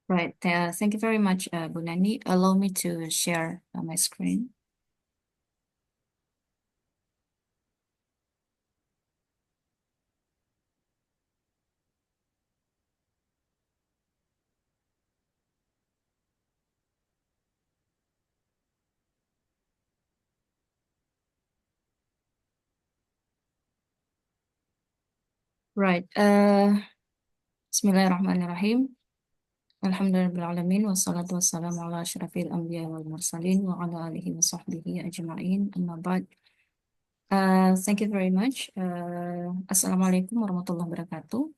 Right. Thank you very much, Bu Nani. Allow me to share my screen. Right. Bismillahirrahmanirrahim. Alhamdulillahirrahmanirrahim. Wassalatu wassalamu ala asyrafil anbiya wal mursalin wa ala alihi wa sahbihi ajma'in. Amma ba'd. Thank you very much. Assalamualaikum warahmatullahi wabarakatuh.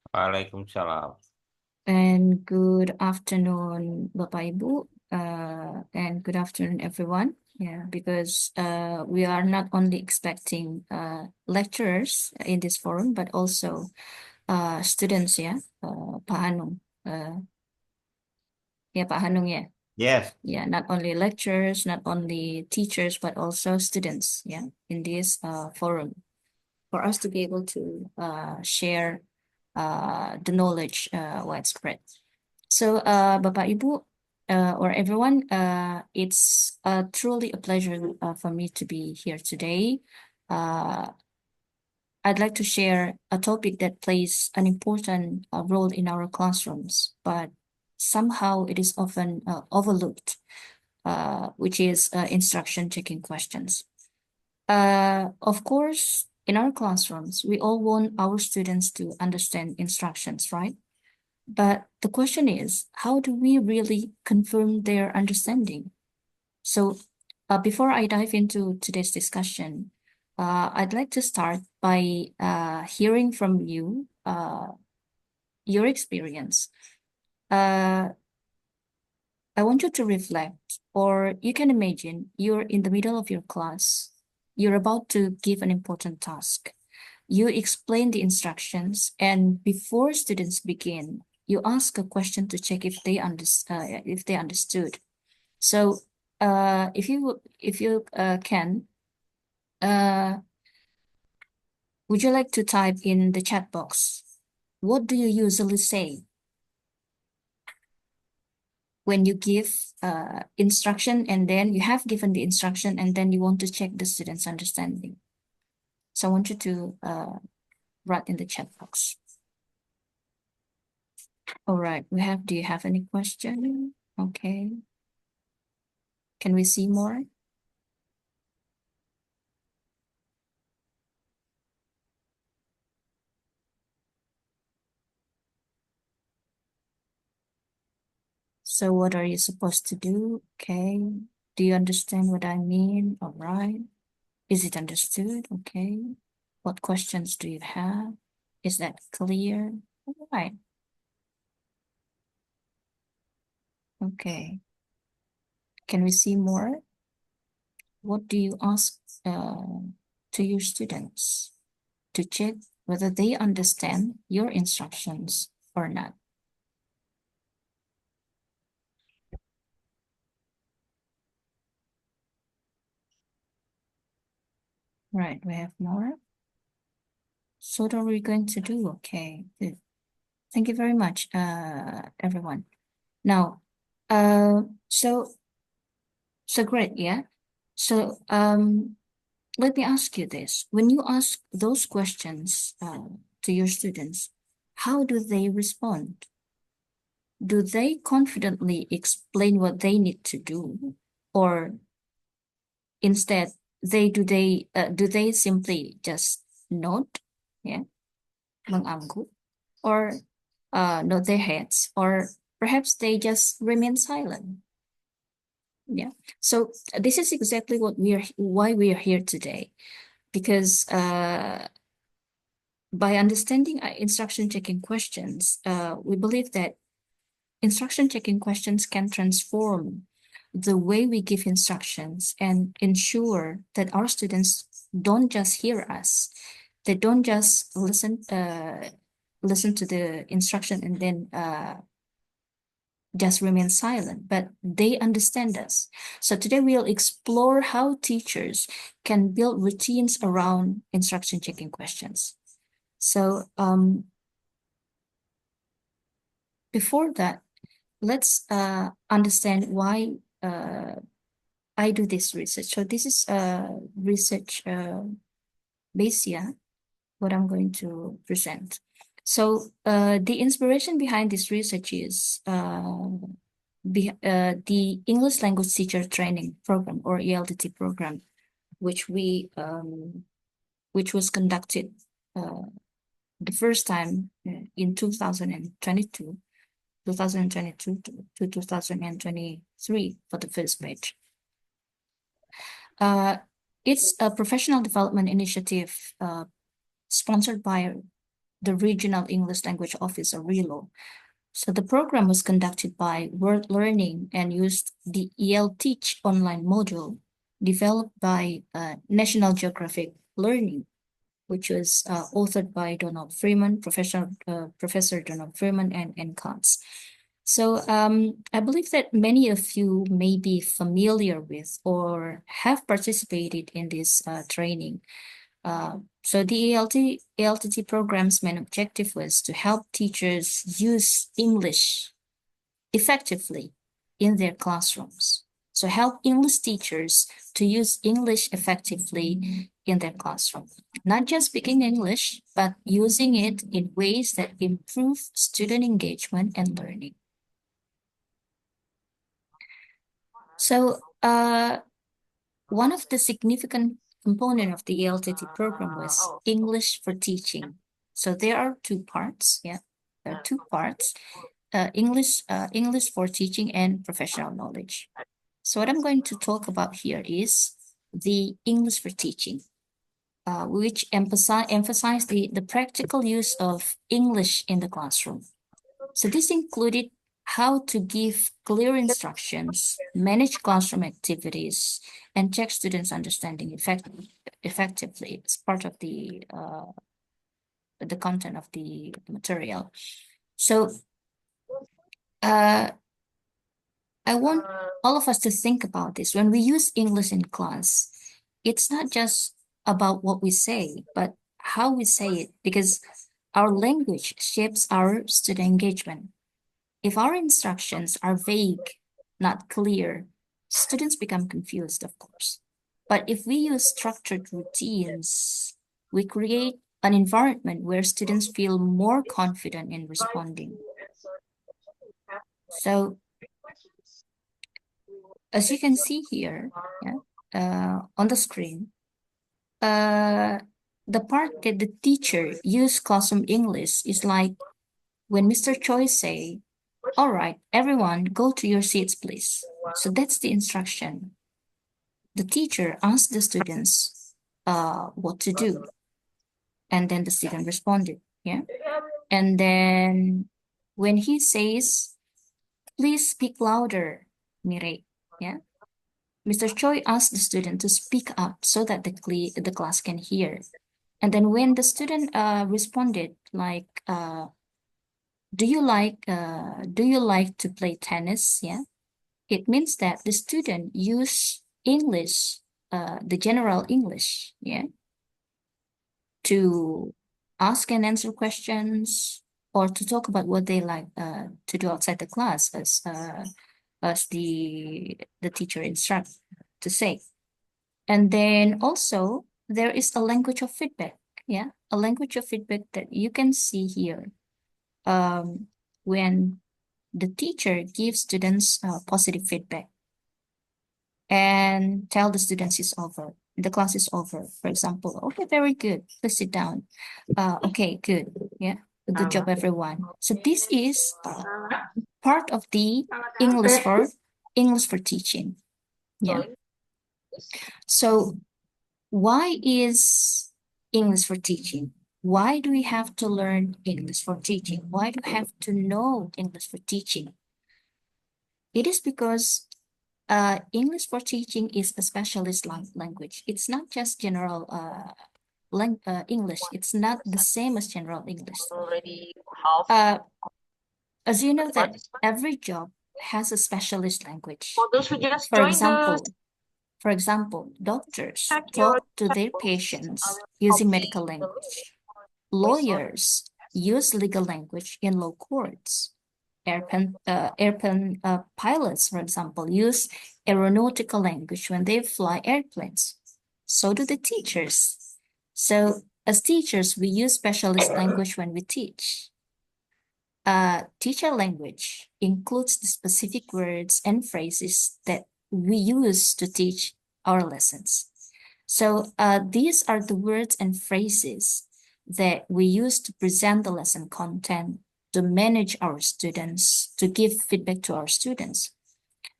Waalaikumsalam. And good afternoon, Bapak Ibu, and good afternoon, everyone. Yeah, because we are not only expecting lecturers in this forum, but also students, yeah, Pak Hanung. Yeah, Pak Hanung, yeah. Yes. Yeah, not only lecturers, not only teachers, but also students, yeah, in this forum, for us to be able to share the knowledge widespread. So, Bapak Ibu, or everyone, it's truly a pleasure for me to be here today. I'd like to share a topic that plays an important role in our classrooms, but somehow it is often overlooked, which is instruction checking questions. Of course, in our classrooms, we all want our students to understand instructions, right? But the question is, how do we really confirm their understanding? So, before I dive into today's discussion, I'd like to start by hearing from you your experience. I want you to reflect, or you can imagine you're in the middle of your class. You're about to give an important task. You explain the instructions, and before students begin, you ask a question to check if they understood. So, if you can, would you like to type in the chat box? What do you usually say when you give instruction, and then you have given the instruction, and then you want to check the student's understanding? So I want you to write in the chat box. All right, do you have any question? Okay. Can we see more? So what are you supposed to do? Okay. Do you understand what I mean? All right. Is it understood? Okay. What questions do you have? Is that clear? All right. Okay. Can we see more? What do you ask to your students to check whether they understand your instructions or not? Right, we have more. So what are we going to do? Okay, good. Thank you very much, everyone. Now, so great, yeah. So let me ask you this: when you ask those questions to your students, how do they respond? Do they confidently explain what they need to do, or instead do they simply just nod, yeah, mengangguk, or nod their heads, or perhaps they just remain silent? Yeah. So this is exactly why we are here today, because by understanding instruction checking questions, we believe that instruction checking questions can transform the way we give instructions and ensure that our students don't just hear us, they don't just listen to the instruction and then just remain silent, but they understand us. So today we'll explore how teachers can build routines around instruction checking questions. So before that, let's understand why I do this research. So this is research base here, what I'm going to present. So the inspiration behind this research is the English Language Teacher Training Program, or ELTT program, which was conducted the first time in 2022 to 2023 for the first batch. It's a professional development initiative sponsored by the Regional English Language Office, or RELO. So the program was conducted by World Learning and used the ELTeach online module developed by National Geographic Learning, which was authored by Donald Freeman, Professor Donald Freeman and Katz. So I believe that many of you may be familiar with or have participated in this training. So the ELTT program's main objective was to help teachers use English effectively in their classrooms. So help English teachers to use English effectively in their classroom. Not just speaking English, but using it in ways that improve student engagement and learning. So one of the significant component of the ELTT program was English for teaching. So there are two parts. Yeah, there are two parts: English for teaching and professional knowledge. So what I'm going to talk about here is the English for teaching, which emphasize the practical use of English in the classroom. So this included how to give clear instructions, manage classroom activities, and check students' understanding effectively. It's part of the content of the material. So I want all of us to think about this. When we use English in class, it's not just about what we say, but how we say it, because our language shapes our student engagement. If our instructions are vague, not clear, students become confused, of course. But if we use structured routines, we create an environment where students feel more confident in responding. So, as you can see here, on the screen, the part that the teacher use classroom English is like when Mr. Choi say, "All right, everyone, go to your seats, please." So that's the instruction. The teacher asks the students what to do, and then the student responded. Yeah, and then when he says, "Please speak louder, Mireille," yeah, Mr. Choi asked the student to speak up so that the class can hear. And then when the student responded like, do you like to play tennis? Yeah, it means that the student use English, the general English, yeah, to ask and answer questions, or to talk about what they like to do outside the class, as the teacher instructs to say. And then also there is a language of feedback, yeah, a language of feedback that you can see here. When the teacher gives students positive feedback and tell the students it's over, the class is over. For example, "Okay, very good. Please sit down. Okay, good. Yeah, good job, everyone." So this is part of the English for teaching. Yeah. So why is English for teaching? Why do we have to learn English for teaching? Why do we have to know English for teaching? It is because English for teaching is a specialist language. It's not just general English. It's not the same as general English. As you know that every job has a specialist language. For example, doctors talk to their patients using medical language. Lawyers use legal language in law courts. Airplane pilots, for example, use aeronautical language when they fly airplanes. So do the teachers. So as teachers, we use specialist language when we teach. Teacher language includes the specific words and phrases that we use to teach our lessons. So these are the words and phrases that we use to present the lesson content, to manage our students, to give feedback to our students.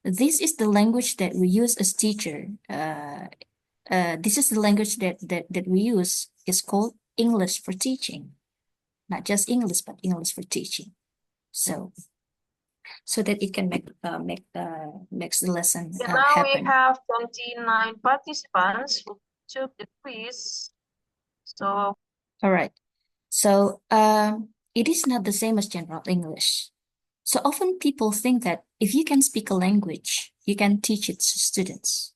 This is the language that we use as teacher. This is the language that we use. It's called English for teaching. Not just English, but English for teaching. So that it can makes the lesson now happen. We have 29 participants who took the quiz. So all right. So it is not the same as general English. So often people think that if you can speak a language, you can teach it to students.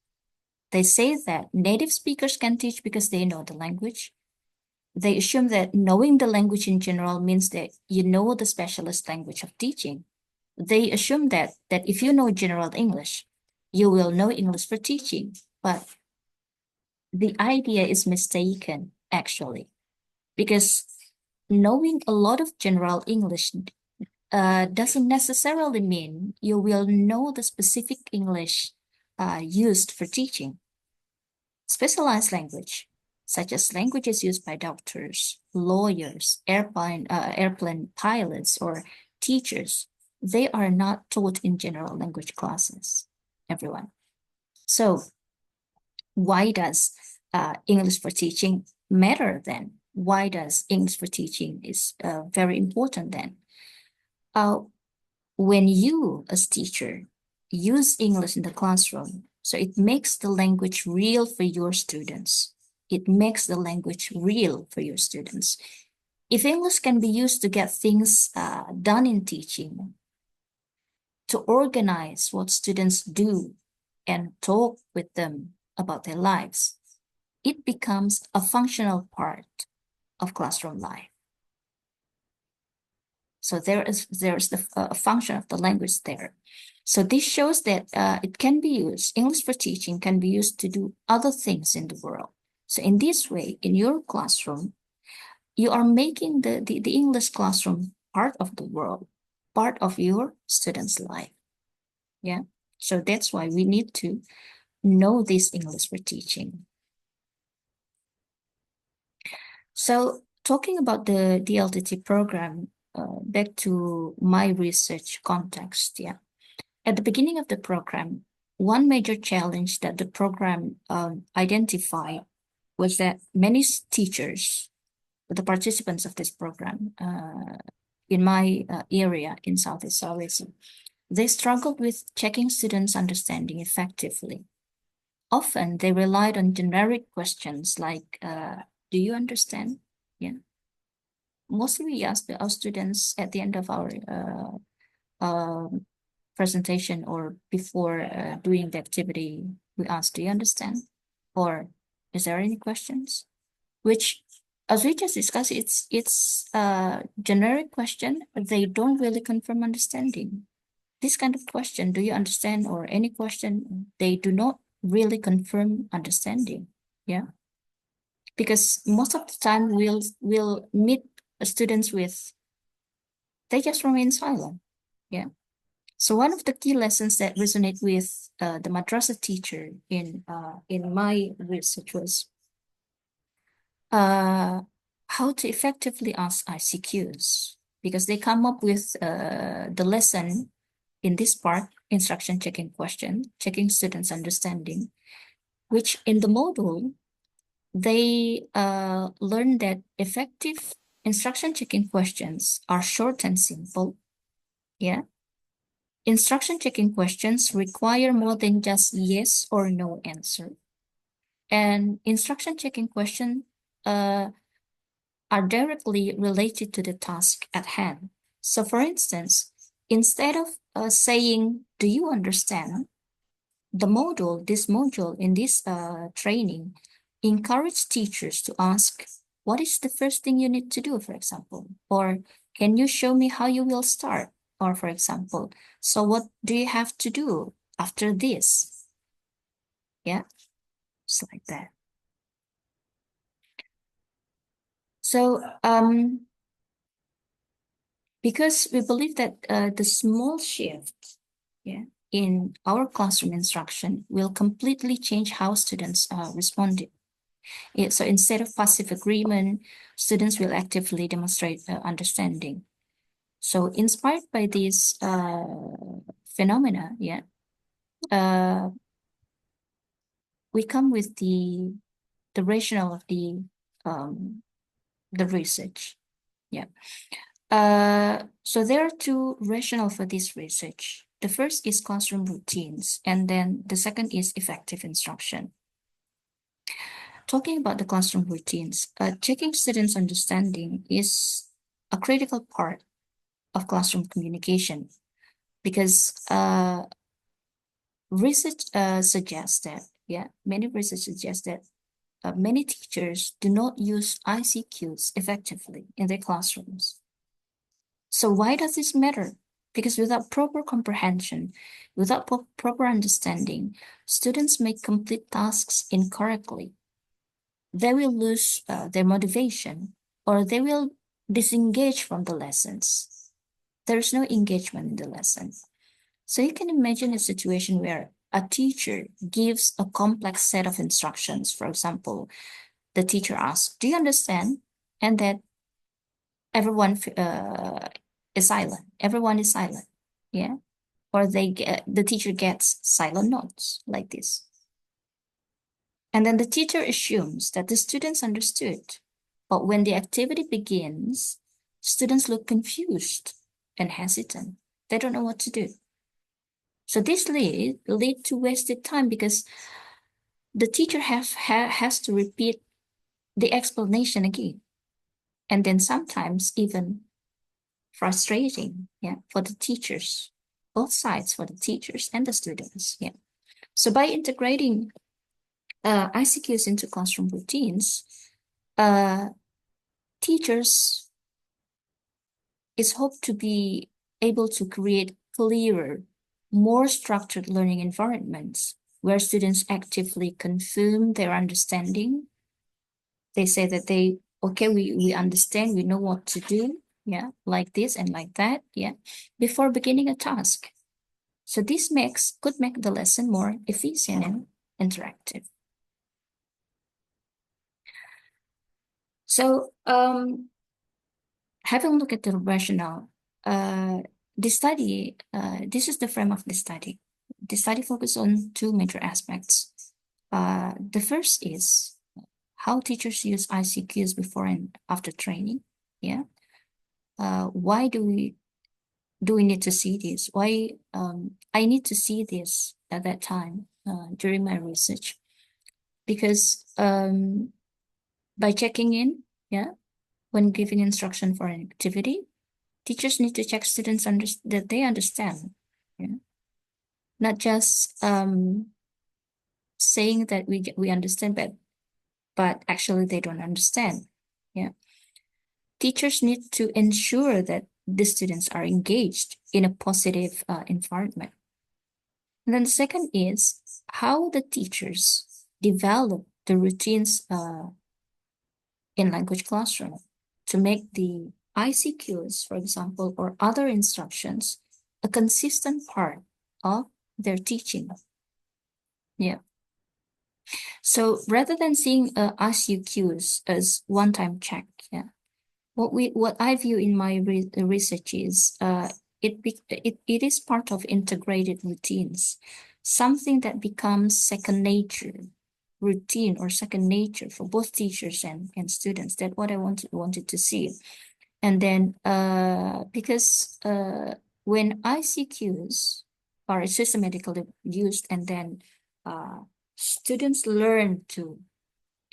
They say that native speakers can teach because they know the language. They assume that knowing the language in general means that you know the specialist language of teaching. They assume that if you know general English, you will know English for teaching. But the idea is mistaken, actually, because knowing a lot of general English doesn't necessarily mean you will know the specific English used for teaching. Specialized language, such as languages used by doctors, lawyers, airplane pilots, or teachers, they are not taught in general language classes, everyone. So why does English for teaching matter then? Why does English for teaching is very important then? When you, as teacher, use English in the classroom, so it makes the language real for your students. It makes the language real for your students. If English can be used to get things done in teaching, to organize what students do and talk with them about their lives, it becomes a functional part of classroom life. So there's the function of the language there. So this shows that it can be used, English for teaching can be used to do other things in the world. So in this way, in your classroom, you are making the English classroom part of the world, part of your students' life. Yeah. So that's why we need to know this English for teaching. So talking about the ELTT program, back to my research context, yeah. At the beginning of the program, one major challenge that the program identified was that many teachers, the participants of this program in my area in Southeast Sulawesi, they struggled with checking students' understanding effectively. Often they relied on generic questions like, do you understand? Yeah. Mostly we ask our students at the end of our presentation or before doing the activity, we ask, do you understand? Or is there any questions? Which, as we just discussed, it's a generic question. They don't really confirm understanding. This kind of question, do you understand? Or any question, they do not really confirm understanding. Yeah. Because most of the time we'll meet students with, they just remain silent. Yeah. So one of the key lessons that resonate with the Madrasah teacher in my research was how to effectively ask ICQs, because they come up with the lesson in this part, instruction checking question, checking students' understanding, which in the module, they learn that effective instruction checking questions are short and simple. Yeah. Instruction checking questions require more than just yes or no answer. And instruction checking questions are directly related to the task at hand. So for instance, instead of saying, do you understand? This module in this training encourage teachers to ask, what is the first thing you need to do, for example? Or can you show me how you will start? Or for example, so what do you have to do after this? Yeah, just like that. So because we believe that the small shift, yeah, in our classroom instruction will completely change how students respond. Yeah, so instead of passive agreement, students will actively demonstrate understanding. So inspired by these phenomena, yeah, we come with the rationale of the research. Yeah. So there are two rationale for this research. The first is classroom routines, and then the second is effective instruction. Talking about the classroom routines, checking students' understanding is a critical part of classroom communication because research suggests that, yeah, many research suggests that many teachers do not use ICQs effectively in their classrooms. So why does this matter? Because without proper comprehension, without proper understanding, students may complete tasks incorrectly. They will lose their motivation, or they will disengage from the lessons. There's no engagement in the lesson. So you can imagine a situation where a teacher gives a complex set of instructions. For example, the teacher asks, "Do you understand?" And that everyone is silent. Everyone is silent. Yeah. Or the teacher gets silent notes like this. And then the teacher assumes that the students understood. But when the activity begins, students look confused and hesitant. They don't know what to do. So this lead to wasted time because the teacher has to repeat the explanation again. And then sometimes even frustrating, yeah, for the teachers, both sides, for the teachers and the students. Yeah. So by integrating ICQs into classroom routines, teachers is hoped to be able to create clearer, more structured learning environments where students actively confirm their understanding. They say that we understand, we know what to do, yeah, like this and like that, yeah, before beginning a task. So this could make the lesson more efficient and interactive. So having a look at the rationale, this is the frame of the study. The study focuses on two major aspects. The first is how teachers use ICQs before and after training. Yeah. Why do we need to see this? Why I need to see this at that time during my research? Because by checking in, yeah, when giving instruction for an activity, teachers need to check students that they understand, yeah? Not just saying that we understand, but actually they don't understand. Yeah, teachers need to ensure that the students are engaged in a positive environment. And then the second is how the teachers develop the routines in language classroom to make the ICQs, for example, or other instructions a consistent part of their teaching. Yeah. So rather than seeing ICQs as one-time check, yeah, what I view in my research is it is part of integrated routines, something that becomes second nature routine or second nature for both teachers and students. That's what I wanted to see. And then because when ICQs are systematically used and then students learn to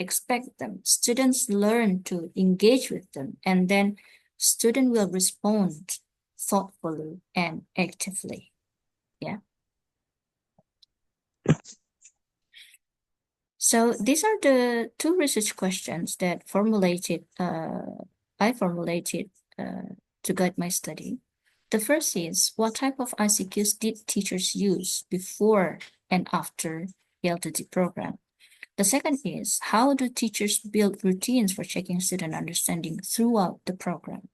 expect them, students learn to engage with them, and then student will respond thoughtfully and actively. Yeah. So these are the two research questions that I formulated to guide my study. The first is, what type of ICQs did teachers use before and after ELTT program? The second is, how do teachers build routines for checking student understanding throughout the program?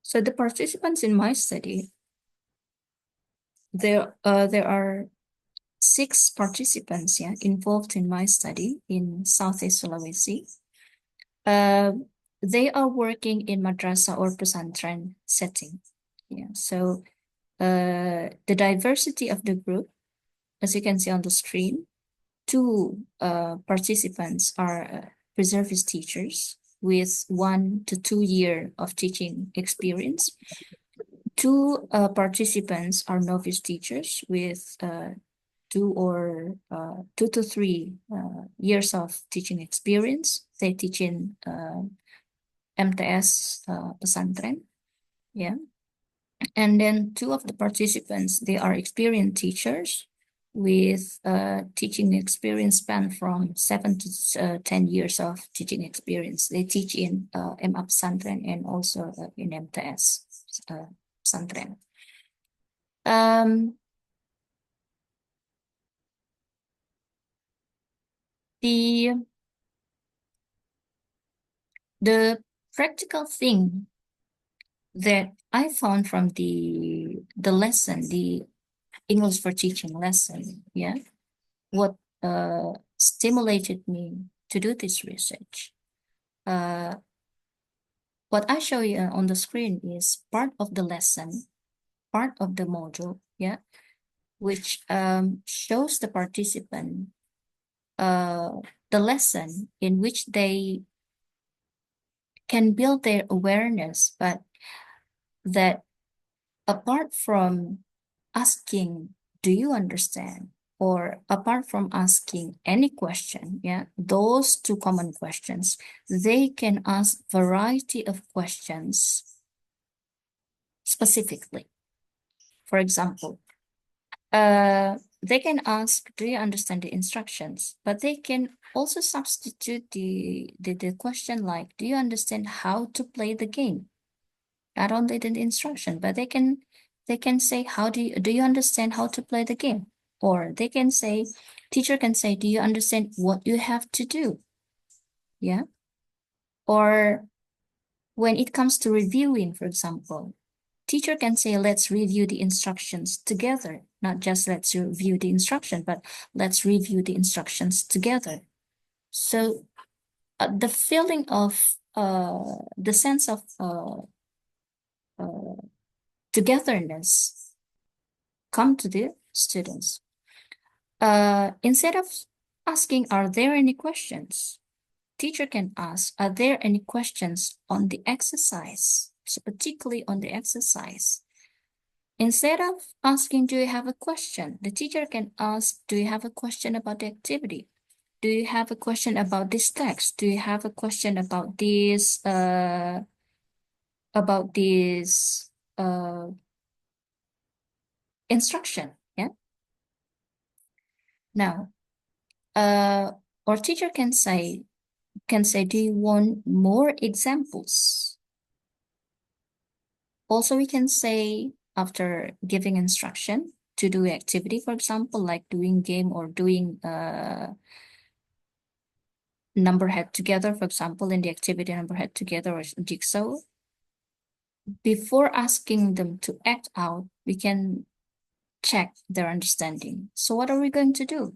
So the participants in my study, there are 6 participants involved in my study in Southeast Sulawesi. They are working in madrasah or pesantren setting. So the diversity of the group, as you can see on the screen, 2 participants are reservist teachers with 1 to 2 years of teaching experience. 2 participants are novice teachers with 2 to 3 years of teaching experience. They teach in MTS pesantren, and then 2 of the participants, they are experienced teachers with teaching experience span from 7 to 10 years of teaching experience. They teach in MA pesantren and also in MTS pesantren. The practical thing that I found from the lesson, the English for Teaching lesson, what stimulated me to do this research. What I show you on the screen is part of the lesson, part of the module, which shows the participant the lesson in which they can build their awareness, but that apart from asking, do you understand? Or apart from asking any question, those 2 common questions, they can ask variety of questions specifically. For example, they can ask, do you understand the instructions? But they can also substitute the question like, do you understand how to play the game? Not only the instruction, but they can say, how do you understand how to play the game? Or they can say, teacher can say, do you understand what you have to do? Or when it comes to reviewing, for example, teacher can say, let's review the instructions together. Not just let's review the instruction, but let's review the instructions together. So the feeling of, the sense of togetherness come to the students. Instead of asking, are there any questions? Teacher can ask, are there any questions on the exercise? So particularly on the exercise. Instead of asking, do you have a question? The teacher can ask, do you have a question about the activity? Do you have a question about this text? Do you have a question about this, instruction? Now, our teacher can say, do you want more examples? Also, we can say, after giving instruction to do activity, for example, like doing game or doing number head together, for example, in the activity number head together or jigsaw, before asking them to act out, we can check their understanding. So what are we going to do?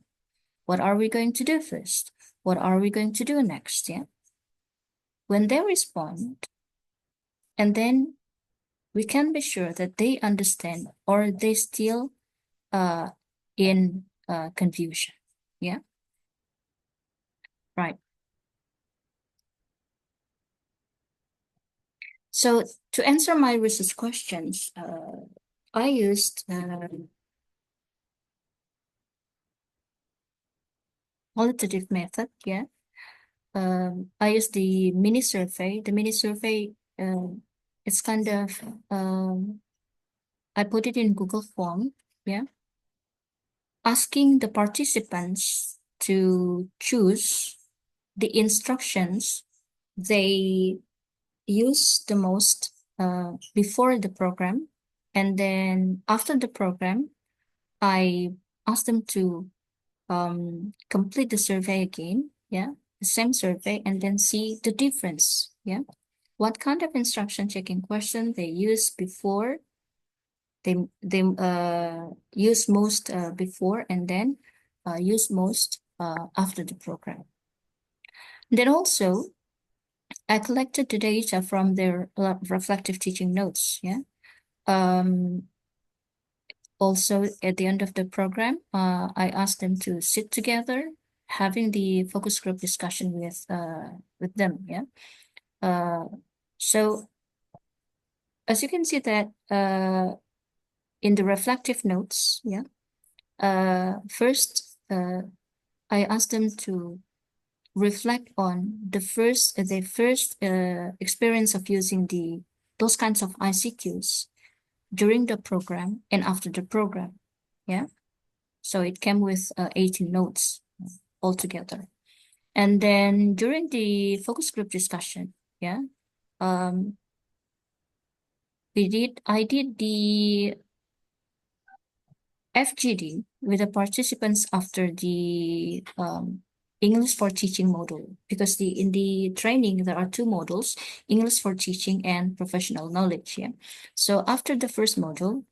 What are we going to do first? What are we going to do next? When they respond, and then we can be sure that they understand or they still in confusion. Right. So to answer my research questions, I used qualitative method. I used the mini survey. The mini survey, it's kind of, I put it in Google Form, asking the participants to choose the instructions they use the most before the program, and then after the program, I ask them to complete the survey again, yeah, the same survey, and then see the difference, yeah. What kind of instruction checking question they use before, they use most before, and then use most after the program. Then also, I collected the data from their reflective teaching notes, yeah. Also, at the end of the program, I asked them to sit together, having the focus group discussion with them, yeah. So as you can see that in the reflective notes, yeah, first I asked them to reflect on their first experience of using those kinds of ICQs during the program and after the program, yeah. So it came with 18 notes altogether. And then during the focus group discussion, yeah, I did the FGD with the participants after the English for Teaching module, because in the training there are two modules, English for Teaching and Professional Knowledge. Yeah. So after the first module,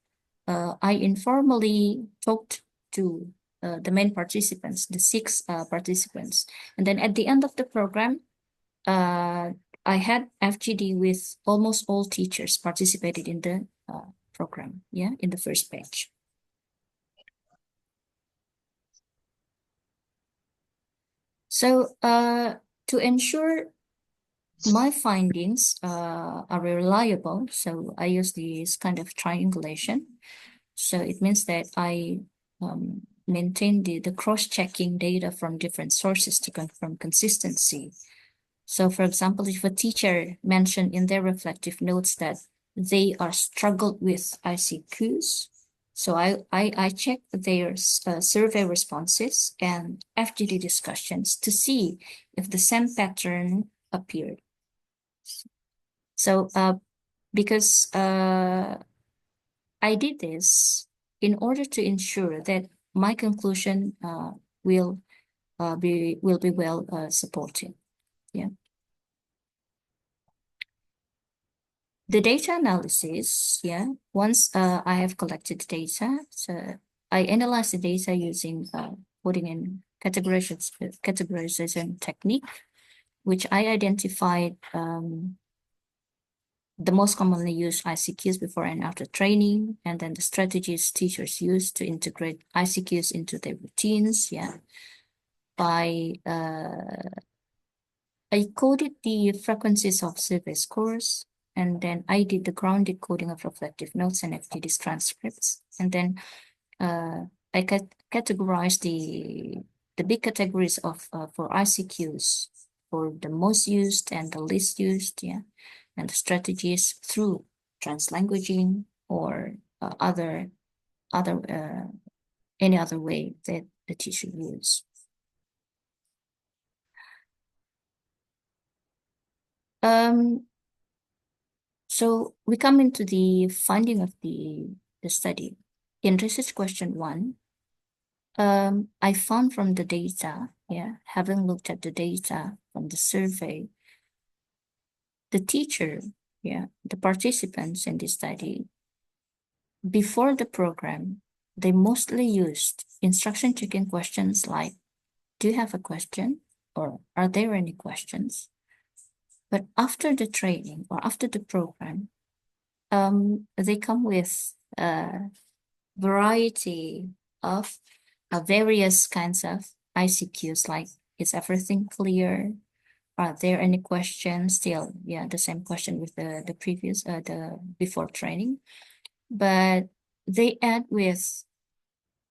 I informally talked to the main participants, the 6 participants, and then at the end of the program, I had FGD with almost all teachers participated in the program. Yeah, in the first batch. So to ensure my findings are reliable, so I use this kind of triangulation. So it means that I maintain the cross-checking data from different sources to confirm consistency. So for example, if a teacher mentioned in their reflective notes that they are struggled with ICQs, so I check their survey responses and FGD discussions to see if the same pattern appeared. So because I did this in order to ensure that my conclusion will be well supported. Yeah. The data analysis, yeah. Once I have collected data, so I analyze the data using coding and categorization technique, which I identified the most commonly used ICQs before and after training, and then the strategies teachers use to integrate ICQs into their routines. Yeah, by I coded the frequencies of survey scores, and then I did the grounded coding of reflective notes and FGD transcripts, and then I categorized the big categories of for ICQs for the most used and the least used, yeah, and the strategies through translanguaging or any other way that the teacher use. So we come into the finding of the study. In research question 1, I found from the data, yeah, having looked at the data from the survey, the teacher, yeah, the participants in the study, before the program, they mostly used instruction checking questions like, do you have a question? Or are there any questions? But after the training or after the program, they come with a variety of various kinds of ICQs, like, is everything clear? Are there any questions? Still, yeah, the same question with the previous, the before training. But they add with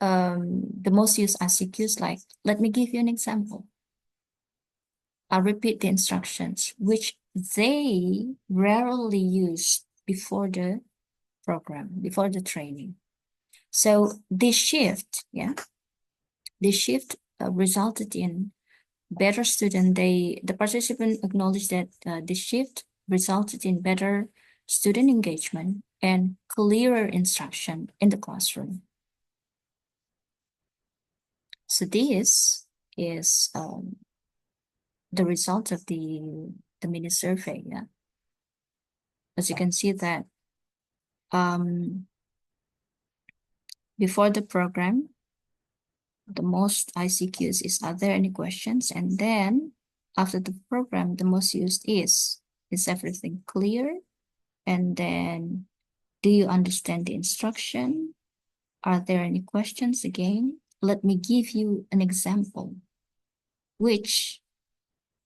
the most used ICQs, like, let me give you an example. I'll repeat the instructions, which they rarely use before the program, before the training. So this shift, yeah, this shift resulted in better student, the participant acknowledged that the shift resulted in better student engagement and clearer instruction in the classroom. So this is the result of the mini survey. Yeah, as you can see that before the program, the most ICQs is, are there any questions? And then after the program, the most used is everything clear? And then, do you understand the instruction? Are there any questions again? Let me give you an example. Which,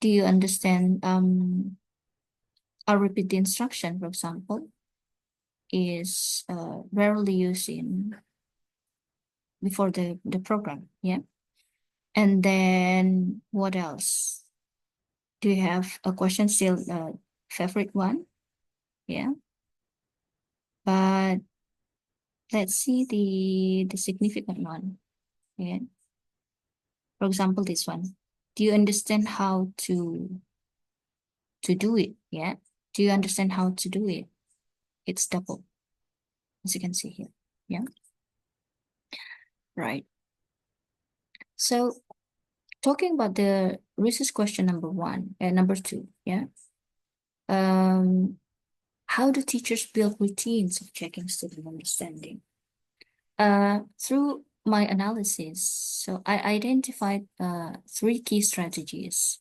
do you understand? I'll repeat the instruction, for example, is rarely used in before the program. Yeah. And then what else? Do you have a question still favorite one? Yeah. But let's see the significant one. Yeah. For example, this one. Do you understand how to do it? Yeah. Do you understand how to do it? It's double, as you can see here. Yeah. Right. So talking about the research question number 1 and number 2. Yeah. How do teachers build routines of checking student understanding? Through my analysis, so I identified 3 key strategies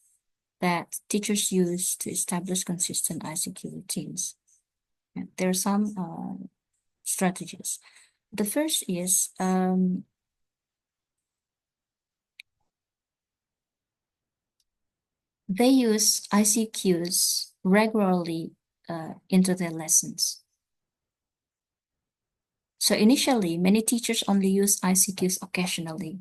that teachers use to establish consistent ICQ routines. And there are some strategies. The first is they use ICQs regularly into their lessons. So initially, many teachers only use ICQs occasionally.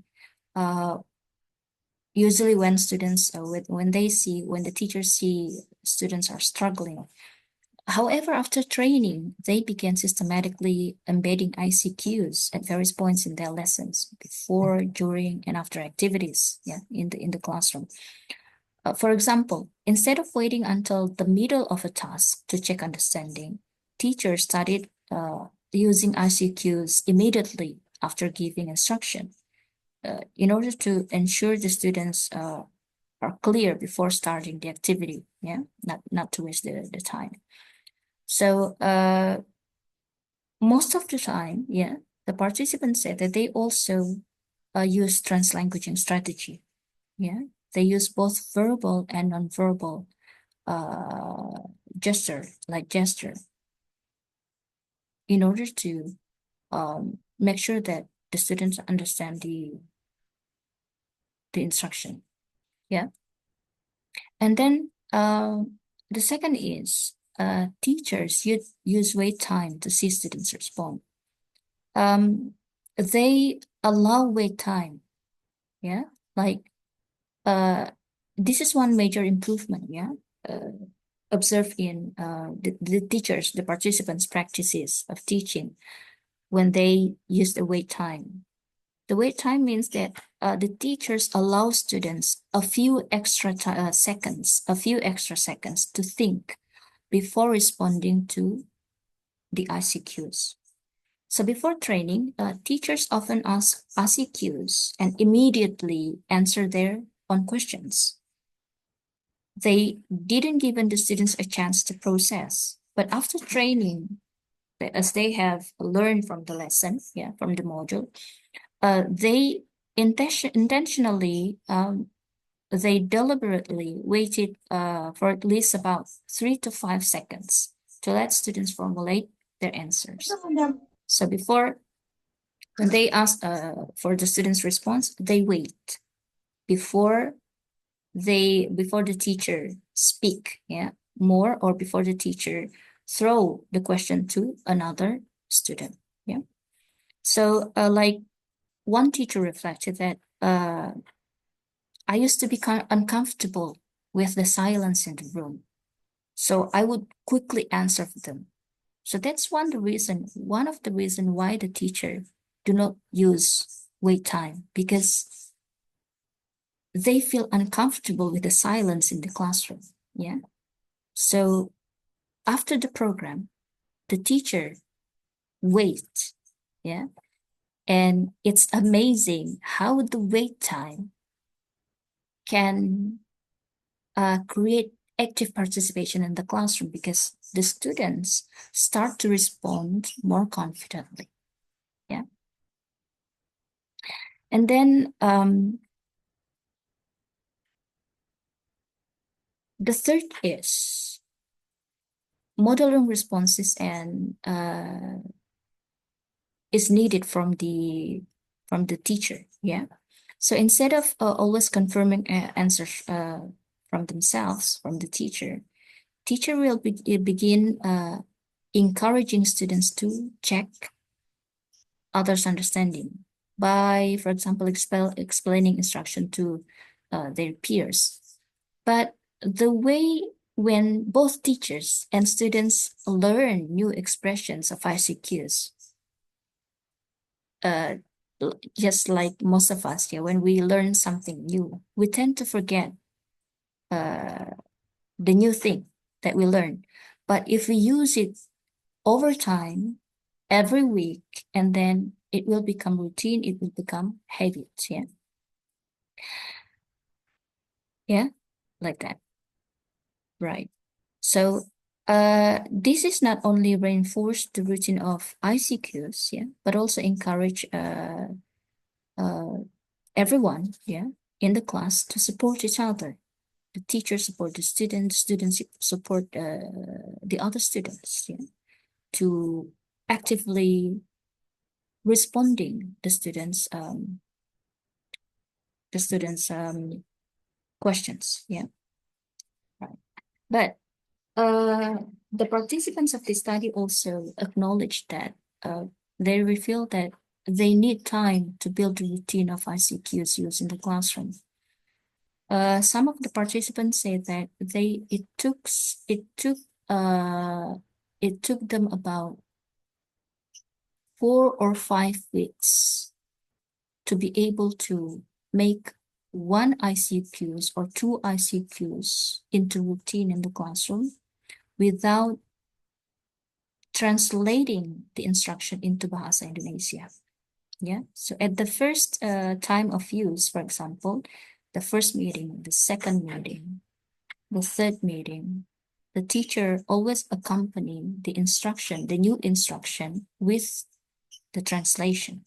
Usually when students, when the teachers see students are struggling. However, after training, they began systematically embedding ICQs at various points in their lessons, before, during, and after activities, yeah, in the classroom. For example, instead of waiting until the middle of a task to check understanding, teachers started using ICQs immediately after giving instruction in order to ensure the students are clear before starting the activity, yeah, not to waste the time. So most of the time, yeah, the participants said that they also use translanguaging strategy. Yeah, they use both verbal and nonverbal gesture in order to make sure that the students understand the instruction. Yeah, and then the second is teachers use wait time to see students respond. They allow wait time. Yeah, like this is one major improvement. Yeah, observed in the teachers, the participants' practices of teaching when they use the wait time. The wait time means that the teachers allow students a few extra seconds to think before responding to the ICQs. So before training, teachers often ask ICQs and immediately answer their own questions. They didn't give the students a chance to process. But after training, as they have learned from the lesson, yeah, from the module, they intentionally, they deliberately waited for at least about 3 to 5 seconds to let students formulate their answers. So before, when they ask for the students' response, they wait before the teacher speak, yeah, more, or before the teacher throw the question to another student, yeah. So like one teacher reflected that I used to become uncomfortable with the silence in the room, so I would quickly answer for them. So that's one of the reason why the teacher do not use wait time, because they feel uncomfortable with the silence in the classroom. Yeah. So after the program, the teacher waits. Yeah. And it's amazing how the wait time can create active participation in the classroom, because the students start to respond more confidently. Yeah. And then the third is modeling responses and is needed from the teacher. Yeah. So instead of always confirming answers from themselves, from the teacher will begin encouraging students to check others' understanding by, for example, explaining instruction to their peers. But the way when both teachers and students learn new expressions of ICQs, just like most of us, yeah, when we learn something new, we tend to forget the new thing that we learn. But if we use it over time, every week, and then it will become routine, it will become habit. Yeah. Yeah, like that. Right. So this is not only reinforce the routine of ICQs, yeah, but also encourage everyone, yeah, in the class to support each other. The teacher support the students support the other students, yeah, to actively responding the students questions, yeah, right. But the participants of this study also acknowledge that they reveal that they need time to build a routine of ICQs used in the classroom. Some of the participants say that it took them about 4 or 5 weeks to be able to make one ICQs or 2 ICQs into routine in the classroom without translating the instruction into Bahasa Indonesia. Yeah. So at the first time of use, for example, the first meeting, the second meeting, the third meeting, the teacher always accompany the instruction, the new instruction, with the translation.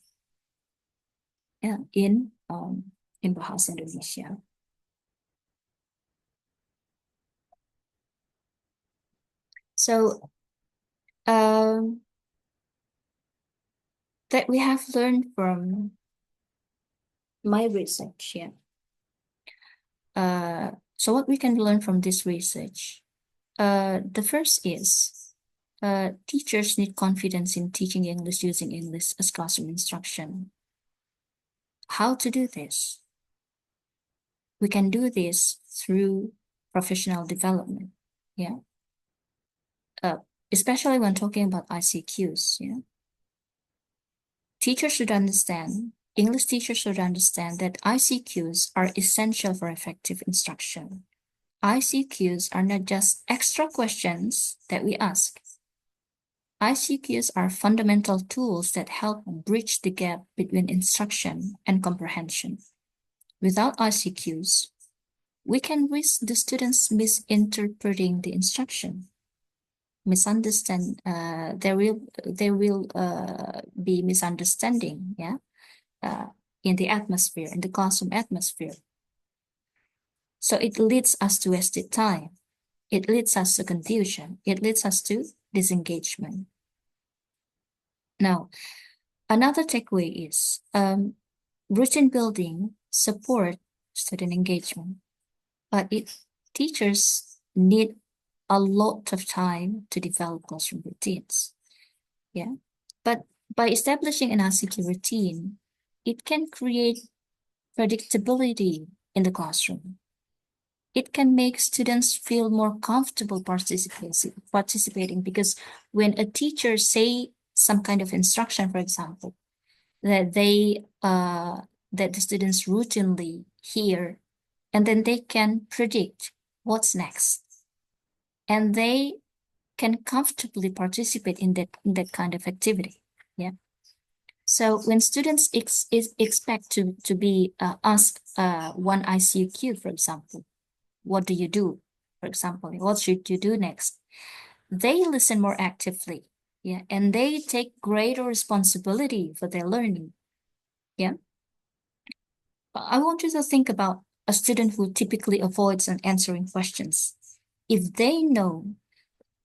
Yeah, in Bahasa Indonesia. So that we have learned from my research, yeah. So what we can learn from this research? The first is teachers need confidence in teaching English using English as classroom instruction. How to do this? We can do this through professional development, yeah. Especially when talking about ICQs, yeah. Teachers should understand, English teachers should understand that ICQs are essential for effective instruction. ICQs are not just extra questions that we ask. ICQs are fundamental tools that help bridge the gap between instruction and comprehension. Without ICQs, we can risk the students misinterpreting the instruction, misunderstand. There will be misunderstanding, yeah, in the atmosphere, in the classroom atmosphere. So it leads us to wasted time. It leads us to confusion. It leads us to disengagement. Now, another takeaway is routine building support student engagement, but teachers need a lot of time to develop classroom routines. Yeah, but by establishing an ICQ routine, it can create predictability in the classroom. It can make students feel more comfortable participating, because when a teacher say some kind of instruction, for example, that the students routinely hear and then they can predict what's next. And they can comfortably participate in that kind of activity. Yeah. So when students expect to be asked one ICQ, for example, what do you do? For example, what should you do next? They listen more actively, yeah, and they take greater responsibility for their learning, yeah. I want you to think about a student who typically avoids answering questions. If they know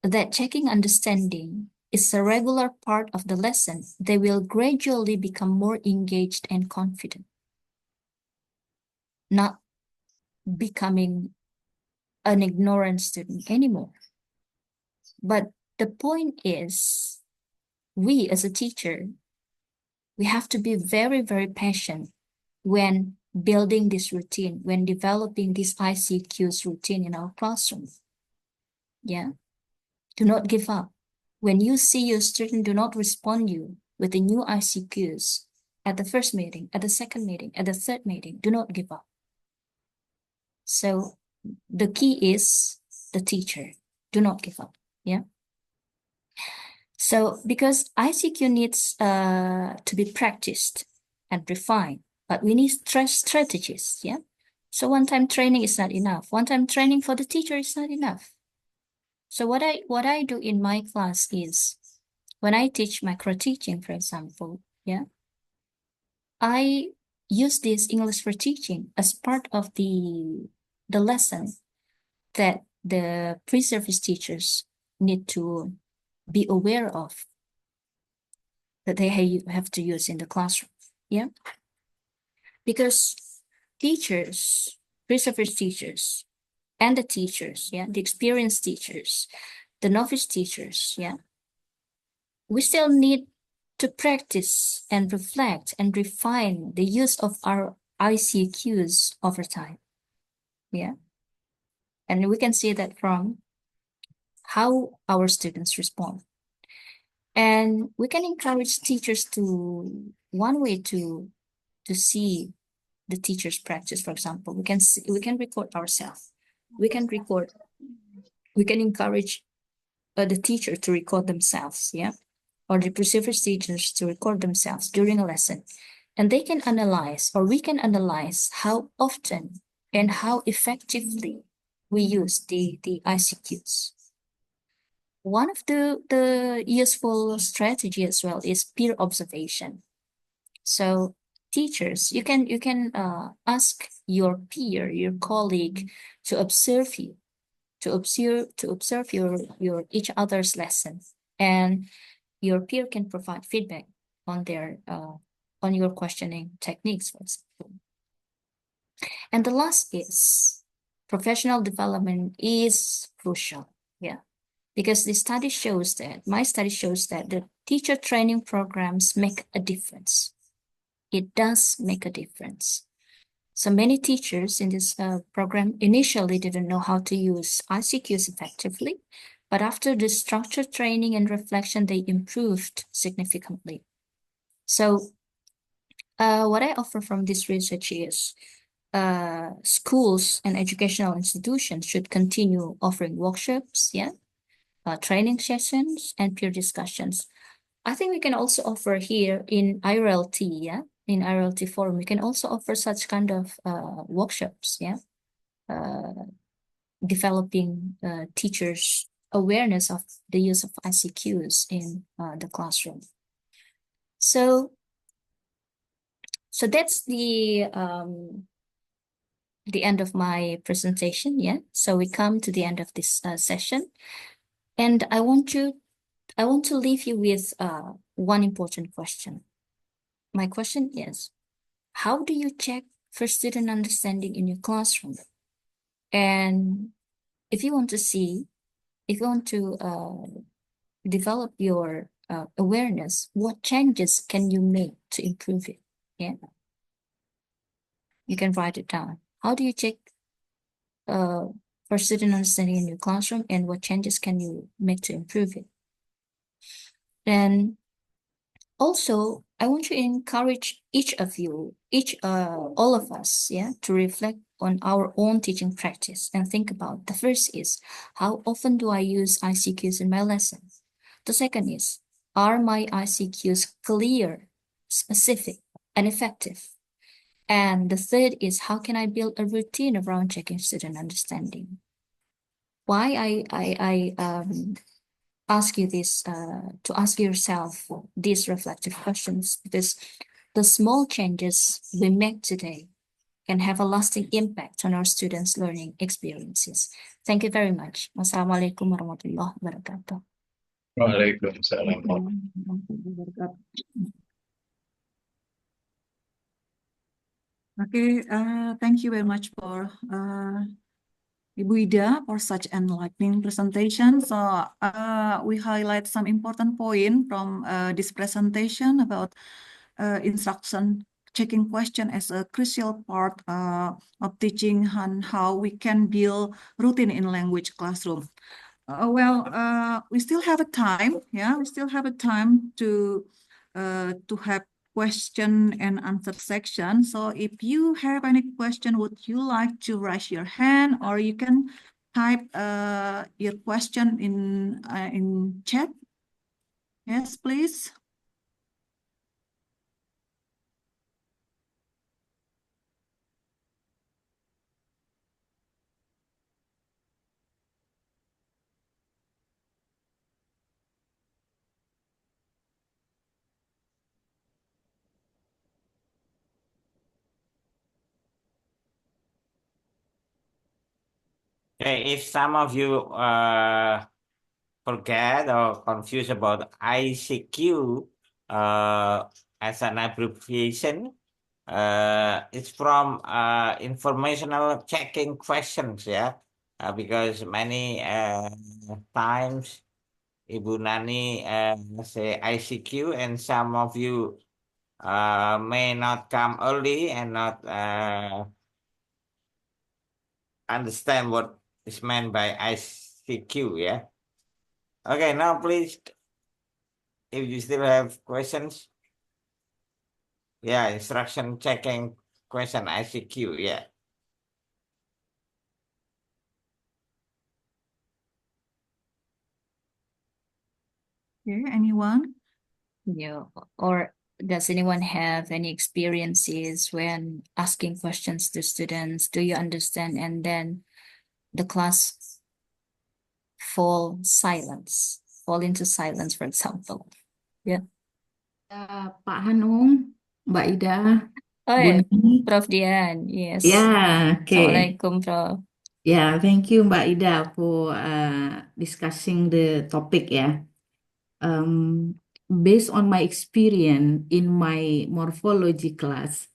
that checking understanding is a regular part of the lesson, they will gradually become more engaged and confident, not becoming an ignorant student anymore. But the point is, we as a teacher, we have to be very, very patient when building this routine, when developing this ICQs routine in our classroom. Yeah. Do not give up. When you see your student do not respond you with the new ICQs at the first meeting, at the second meeting, at the third meeting, do not give up. So the key is the teacher. Do not give up. Yeah. So because ICQ needs to be practiced and refined, but we need strategies. Yeah. So one-time training is not enough. One-time training for the teacher is not enough. So what I do in my class is, when I teach micro teaching, for example, yeah, I use this English for teaching as part of the lesson that the pre-service teachers need to be aware of, that they have to use in the classroom. Yeah, because teachers, pre-service teachers, and the teachers, yeah, the experienced teachers, the novice teachers, yeah, we still need to practice and reflect and refine the use of our ICQs over time. Yeah. And we can see that from how our students respond. And we can encourage teachers to, one way to see the teachers practice, for example, we can record ourselves. We can encourage the teacher to record themselves, yeah, or the pre-service teachers to record themselves during a lesson, and they can analyze, or we can analyze, how often and how effectively we use the ICQs. One of the useful strategy as well is peer observation. So teachers, you can ask your peer, your colleague, to observe you, to observe your each other's lesson, and your peer can provide feedback on their on your questioning techniques, for example. And the last is, professional development is crucial. Yeah, because my study shows that the teacher training programs make a difference. It does make a difference. So many teachers in this program initially didn't know how to use ICQs effectively, but after the structured training and reflection, they improved significantly. So what I offer from this research is, schools and educational institutions should continue offering workshops, yeah, training sessions, and peer discussions. I think we can also offer here in IARELTI, yeah, in IARELTI Forum, we can also offer such kind of workshops, yeah, developing teachers' awareness of the use of ICQs in the classroom. So that's the end of my presentation. Yeah. So we come to the end of this session, and I want to leave you with one important question. My question is, how do you check for student understanding in your classroom? And if you want to develop your awareness, what changes can you make to improve it? Yeah. You can write it down. How do you check for student understanding in your classroom, and what changes can you make to improve it? And also, I want to encourage each of you, all of us, yeah, to reflect on our own teaching practice and think about. The first is, how often do I use ICQs in my lessons? The second is, are my ICQs clear, specific, and effective? And the third is, how can I build a routine around checking student understanding? Why I ask you this, to ask yourself these reflective questions, because the small changes we make today can have a lasting impact on our students' learning experiences. Thank you very much. Wassalamualaikum warahmatullahi wabarakatuh. Waalaikumsalam. Okay, thank you very much for Ibu Ida for such enlightening presentation. So we highlight some important point from this presentation about instruction checking question as a crucial part of teaching and how we can build routine in language classroom. We still have a time, yeah, we still have a time to have question and answer section. So if you have any question, would you like to raise your hand, or you can type your question in chat? Yes, please. Okay, if some of you forget or confused about ICQ as an abbreviation, it's from informational checking questions, yeah, because many times Ibu Nani say ICQ, and some of you may not come early and not understand what is meant by ICQ, yeah. Okay, now please, if you still have questions, yeah, instruction checking question, ICQ, yeah. Okay, anyone? Yeah, or does anyone have any experiences when asking questions to students? Do you understand? And then the class fall into silence, for example. Yeah. Pak Hanung, Mbak Ida, Oh Bu yeah, Nani. Prof. Dian, yes. Yeah, okay. Assalamualaikum, Prof. Yeah, thank you, Mbak Ida, for discussing the topic. Yeah. Based on my experience in my morphology class,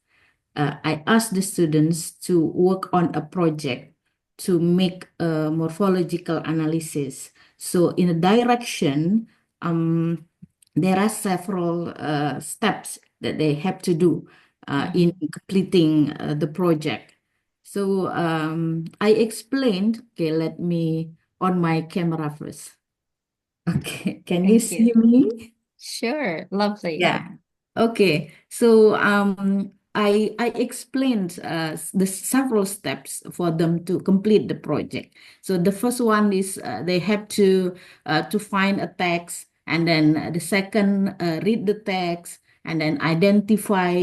I asked the students to work on a project to make a morphological analysis. So in a direction, there are several steps that they have to do in completing the project. So I explained, okay, let me on my camera first. Okay, can you Thank you. see me? Sure, lovely. Yeah. Okay. So I explained the several steps for them to complete the project. So the first one is they have to find a text, and then the second read the text, and then identify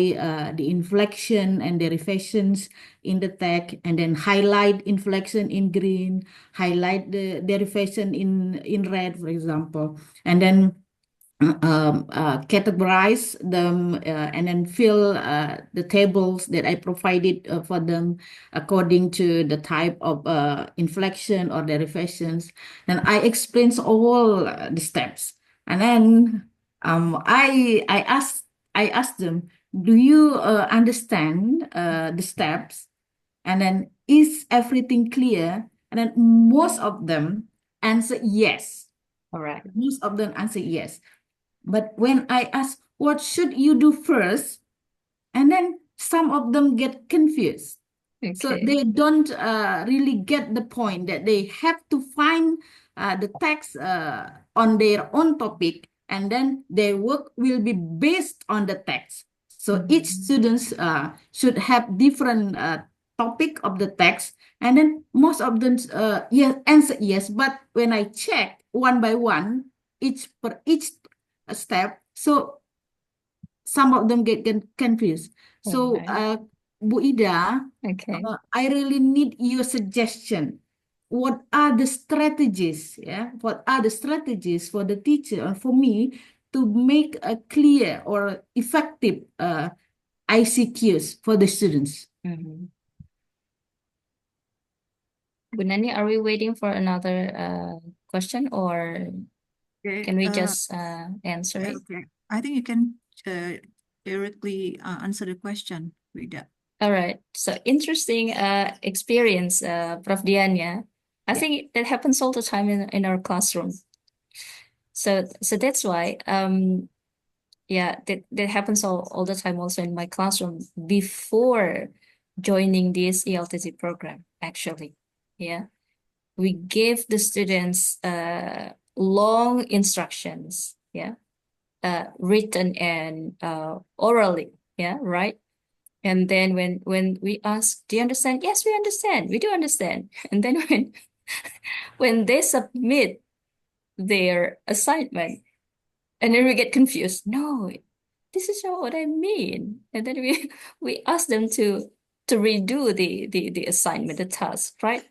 the inflection and derivations in the text, and then highlight inflection in green, highlight the derivation in red, for example, and then categorize them and then fill the tables that I provided for them according to the type of inflection or derivations. And I explains all the steps. And then I asked them, do you understand the steps? And then is everything clear? And then most of them answer yes. All right. Most of them answer yes. But when I ask, what should you do first? And then some of them get confused. So Okay. they don't really get the point that they have to find the text on their own topic, and then their work will be based on the text. So each students should have different topic of the text, and then most of them yes, answer yes. But when I check one by one, each step, so some of them get confused. So Alright. Bu Ida, Okay. I really need your suggestion. What are the strategies? Yeah, what are the strategies for the teacher and for me to make a clear or effective ICQs for the students? Mhm. Bu Nani, are we waiting for another question, or Okay, can we just answer it? okay. I think you can directly answer the question with that. All right. So interesting experience, Prof. Dian, yeah. I Yeah. think that happens all the time in our classroom. So that's why yeah, that happens all the time also in my classroom before joining this ELTT program, actually. Yeah. We give the students long instructions, yeah, written and orally, yeah, right? And then when we ask, do you understand? Yes, we understand. We do understand. And then when they submit their assignment, and then we get confused. No, this is not what I mean. And then we ask them to redo the assignment, the task, right?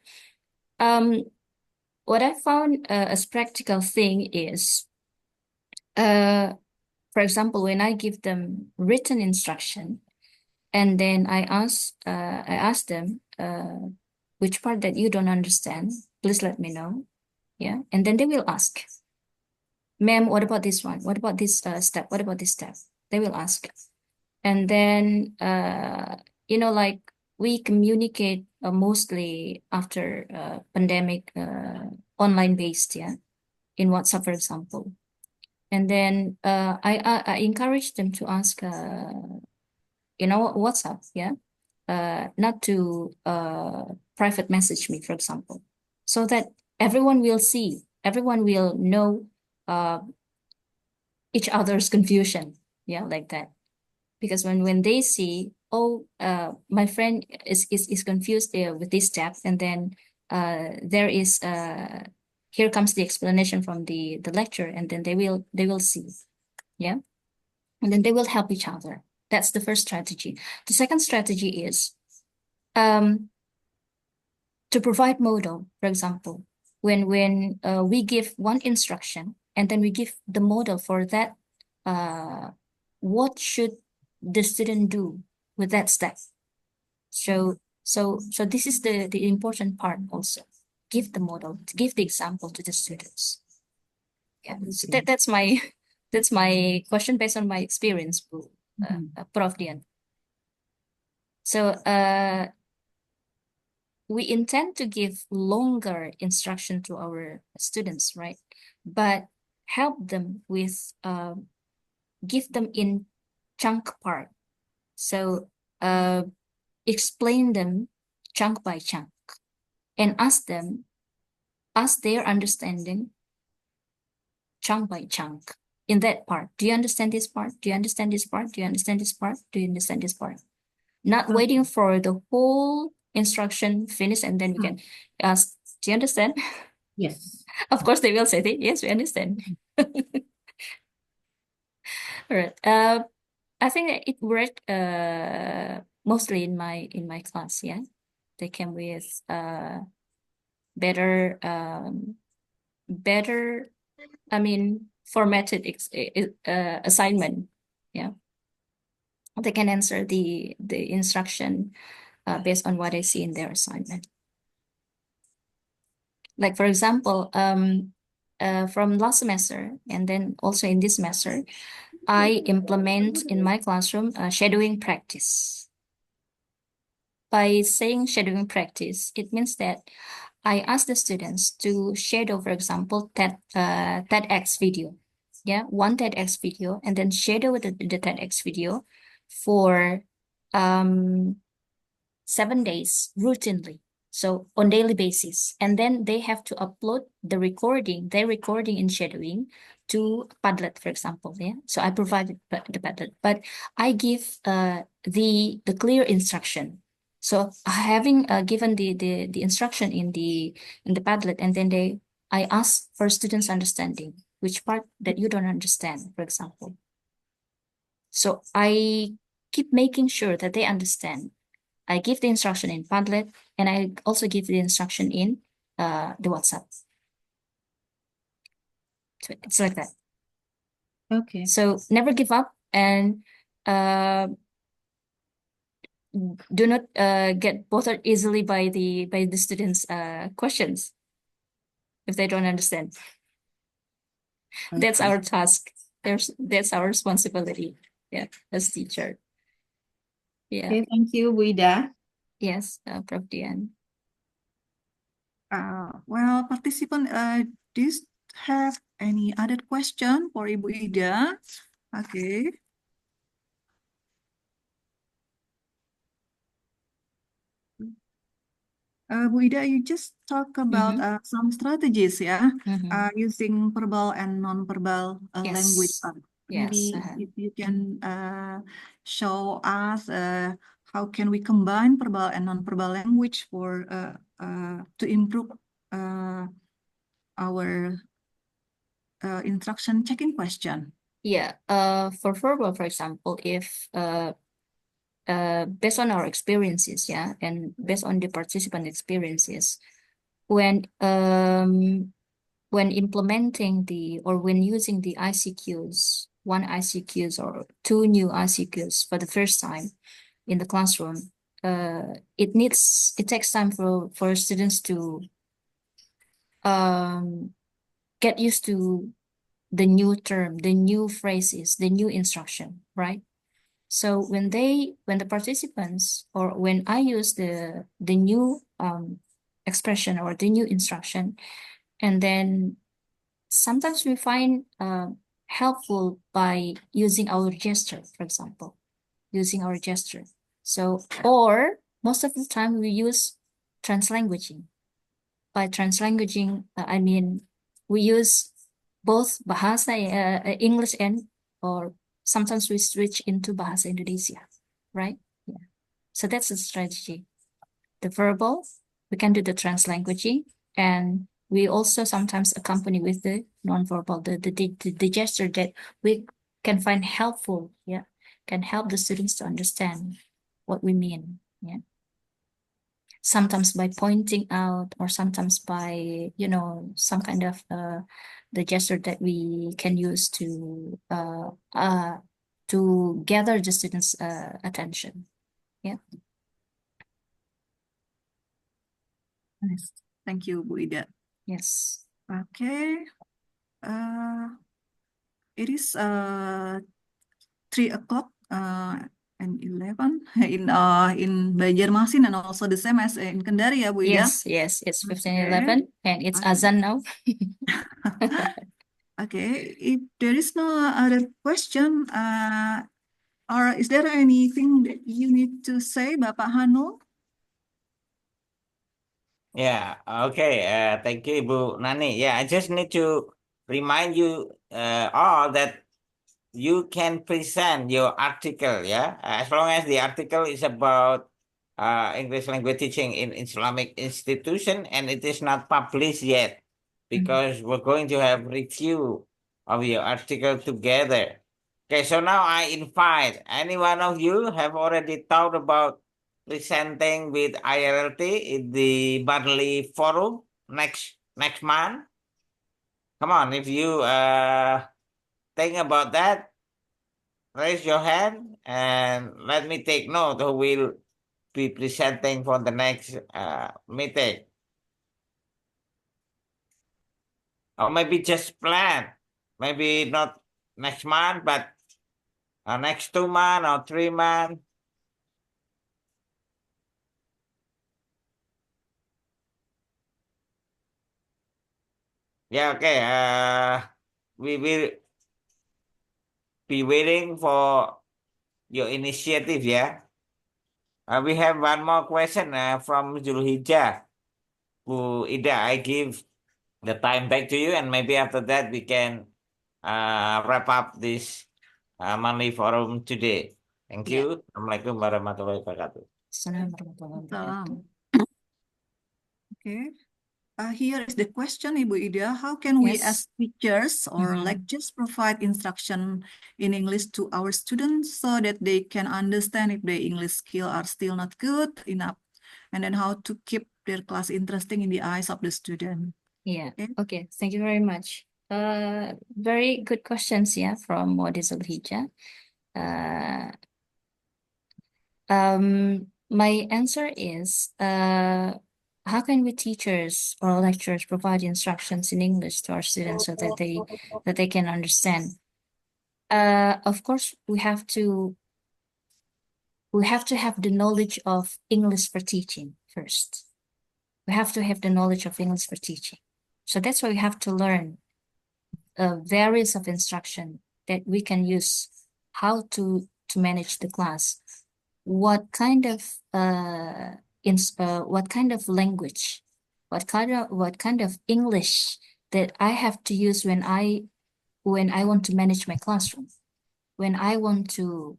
What I found as practical thing is, for example, when I give them written instruction, and then I ask them which part that you don't understand, please let me know. Yeah. And then they will ask, ma'am, what about this one? What about this step? What about this step? They will ask. And then, like we communicate mostly after pandemic online based, yeah, in WhatsApp, for example. And then I encourage them to ask, WhatsApp, yeah, not to private message me, for example, so that everyone will see, everyone will know each other's confusion, yeah, like that. Because when they see, oh, my friend is confused with this step, and then there is here comes the explanation from the lecture, and then they will see, yeah, and then they will help each other. That's the first strategy. The second strategy is to provide model. For example, when we give one instruction, and then we give the model for that, what should the student do with that step? So this is the important part also. Give the model, give the example to the students. Yeah. So that's my question based on my experience, Prof. Dian. So we intend to give longer instruction to our students, right? But help them with give them in chunk part. So explain them chunk by chunk, and ask their understanding chunk by chunk in that part. Do you understand this part? Do you understand this part? Do you understand this part? Do you understand this part? Not waiting for the whole instruction finished, and then we can ask, do you understand? Yes. Of course, they will say, yes, we understand. All right. I think that it worked mostly in my class. Yeah, they came with better formatted assignment. Yeah, they can answer the instruction based on what I see in their assignment. Like, for example, from last semester, and then also in this semester, I implement in my classroom shadowing practice. By saying shadowing practice, it means that I ask the students to shadow, for example, TEDx video. Yeah, one TEDx video, and then shadow the TEDx video for 7 days routinely. So on daily basis. And then they have to upload their recording in shadowing to Padlet, for example. Yeah. So I provided the Padlet, but I give the clear instruction. So having given the instruction in the Padlet, and then I ask for students' understanding, which part that you don't understand, for example. So I keep making sure that they understand. I give the instruction in Padlet, and I also give the instruction in the WhatsApp. So it's like that. Okay. So never give up, and do not get bothered easily by the students' questions if they don't understand. That's Okay. our task. That's our responsibility. Yeah, as teacher. Yeah. Okay, thank you, Bu Ida. Yes, Prof. Dian. Well, participant, do you have any other question for Ibu Ida? Okay. Bu Ida, you just talk about some strategies, yeah, using verbal and non-verbal language. Yes. Maybe Yes. if you can show us how can we combine verbal and non-verbal language for to improve our instruction checking question. Yeah. For verbal, for example, if based on our experiences, yeah, and based on the participant experiences, when implementing or when using the ICQs, one ICQs or two new ICQs for the first time in the classroom, it takes time for students to get used to the new term, the new phrases, the new instruction, right? So when the participants, or when I use the new expression or the new instruction, and then sometimes we find helpful by using our gesture, for example, using our gesture. So, or most of the time we use translanguaging. By translanguaging, I mean we use both bahasa English or sometimes we switch into bahasa Indonesia, right? Yeah. So that's a strategy. The verbal, we can do the translanguaging, and we also sometimes accompany with the nonverbal, the gesture that we can find helpful, yeah, can help the students to understand what we mean, yeah. Sometimes by pointing out, or sometimes by, some kind of the gesture that we can use to gather the students' attention. Yeah. Nice. Thank you, Bu Ida. Yes. Okay. It is 3 o'clock and 11 in Banjarmasin, and also the same as in Kendari, ya, Bu Ida? Yes, it's 15:11 and it's azan now. Okay, if there is no other question, or is there anything that you need to say, Bapak Hanu? Yeah, okay. Thank you, Ibu Nani. Yeah, I just need to remind you all that you can present your article, yeah, as long as the article is about English language teaching in Islamic institution and it is not published yet, because we're going to have review of your article together. Okay, so now I invite any one of you have already thought about presenting with IARELTI in the monthly forum next month. Come on, if you think about that, raise your hand and let me take note who will be presenting for the next meeting. Or maybe just plan. Maybe not next month, but next 2 months or 3 months. Yeah, okay. We will be waiting for your initiative, yeah? We have one more question from Julhijjah. Bu Ida, I give the time back to you, and maybe after that we can wrap up this monthly forum today. Thank you. Assalamualaikum warahmatullahi wabarakatuh. Assalamualaikum warahmatullahi wabarakatuh. Salam. Okay. Here is the question, Ibu Ida. How can we as Yes. teachers or Mhm. lecturers provide instruction in English to our students so that they can understand if their English skill are still not good enough? And then how to keep their class interesting in the eyes of the student? Yeah. Okay. Okay. Thank you very much. Very good questions, yeah, from Madrasah. My answer is, how can we teachers or lecturers provide instructions in English to our students so that they can understand? Of course, we have to have the knowledge of English for teaching first. We have to have the knowledge of English for teaching. So that's why we have to learn various of instruction that we can use, how to manage the class, what kind of language, what kind of English that I have to use when I want to manage my classroom, when I want to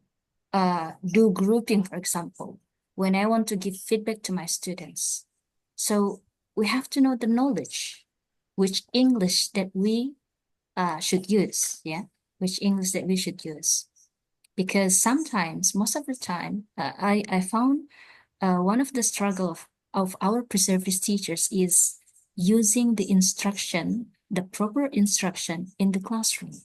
do grouping, for example, when I want to give feedback to my students. So we have to know the knowledge, which English that we should use, yeah, which English that we should use. Because sometimes, most of the time, I found one of the struggle of our preservist teachers is using the instruction, the proper instruction in the classroom.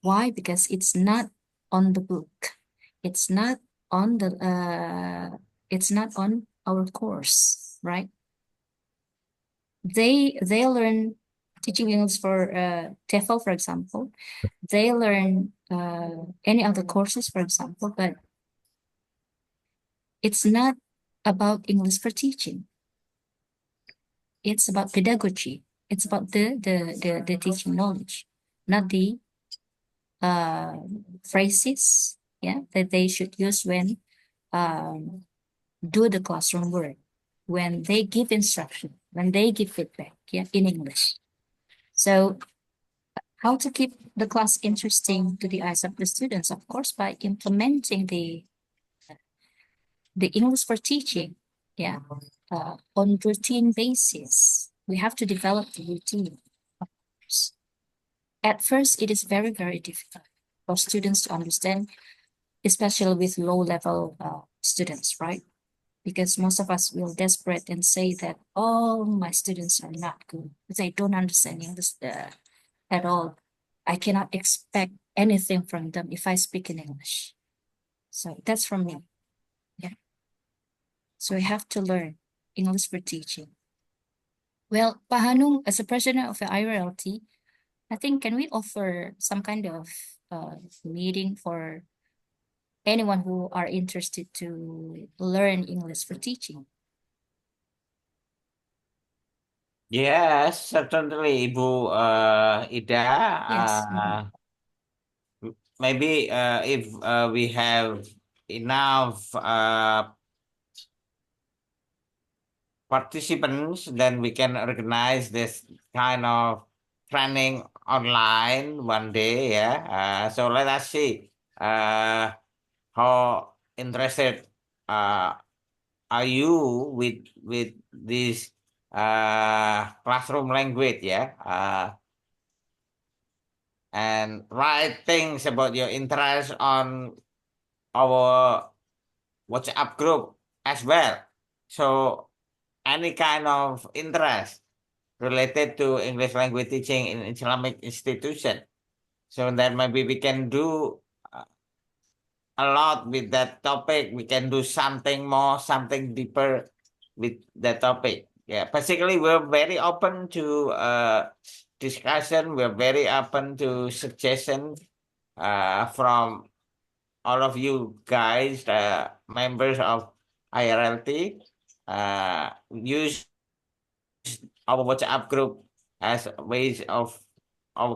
Why? Because it's not on the book. It's not on the it's not on our course, right? They learn teaching English for TEFL, for example. They learn any other courses, for example, but it's not about English for teaching. It's about pedagogy. It's about the teaching knowledge, not the phrases, yeah, that they should use when do the classroom work, when they give instruction, when they give feedback, yeah, in English. So how to keep the class interesting to the eyes of the students? Of course, by implementing the English for teaching, yeah, on routine basis. We have to develop the routine. Of course. At first, it is very, very difficult for students to understand, especially with low-level students, right? Because most of us will desperate and say that, oh, my students are not good. They don't understand English at all. I cannot expect anything from them if I speak in English. So that's from me. Yeah. So we have to learn English for teaching. Well, Pak Hanung, as a president of the IARELTI, I think can we offer some kind of meeting for anyone who are interested to learn English for teaching? Yes, certainly, Ibu Ida. Yes. Maybe if we have enough participants, then we can organize this kind of training online one day. Yeah. So let us see how interested are you with this classroom language. Yeah. And write things about your interest on our WhatsApp group as well. So any kind of interest related to English language teaching in Islamic institution. So then maybe we can do a lot with that topic. We can do something more, something deeper with that topic. Yeah, basically we're very open to discussion. We're very open to suggestions from all of you guys, members of IRLT. Use our WhatsApp group as ways of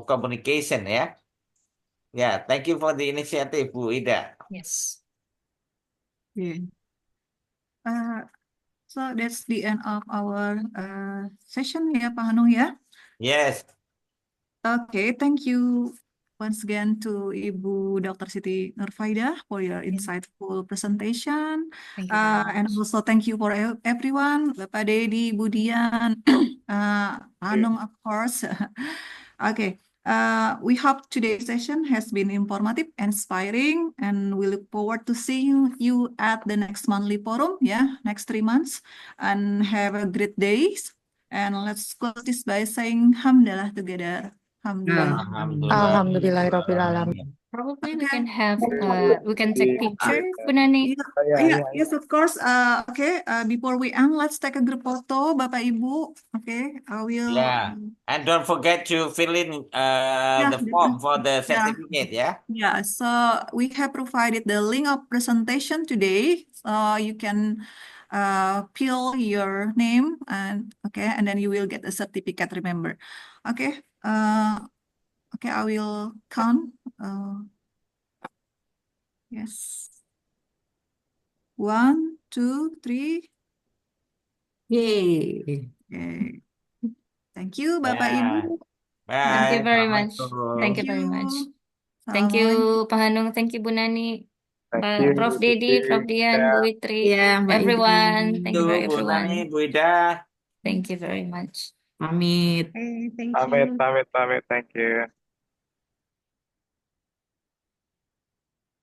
communication. Yeah. Thank you for the initiative, Bu Ida. Yes. Yeah. So that's the end of our session ya, Pak Hanung ya. Yes. Okay, thank you once again to Ibu Dr. Sitti Nurfaidah for your insightful presentation. Thank you very And much. also thank you for everyone, Bapak Dedi, Bu Dian, Anung, of course. Okay. We hope today's session has been informative, inspiring, and we look forward to seeing you at the next monthly forum, next 3 months. And have a great day. And let's close this by saying Hamdalah together. Alhamdulillah. Alhamdulillahirrahmanirrahim. Probably we Okay. can have we can take picture, Bu Nani. Yes, of course. Okay. Before we end, let's take a group photo, Bapak Ibu. Okay, I will. Yeah. And don't forget to fill in the form for the certificate, yeah? Yeah, so we have provided the link of presentation today. So you can fill your name and then you will get a certificate, remember. Okay. Okay, I will count. Yes. 1, 2, 3. Yay. Okay. Thank you, Bapak Ibu. Thank you Bye. very much. Thank you Assalamualaikum. very much. Thank you, Pak Hanung. Thank you, Bu Nani. Prof. Dedi, Prof. Dian, Bu Witri, Ya, Mbak everyone. Idri. Thank you for Bu Nani, everyone. Bu Ida. Thank you very much. Pamit. Thank you. Pamit. Thank you.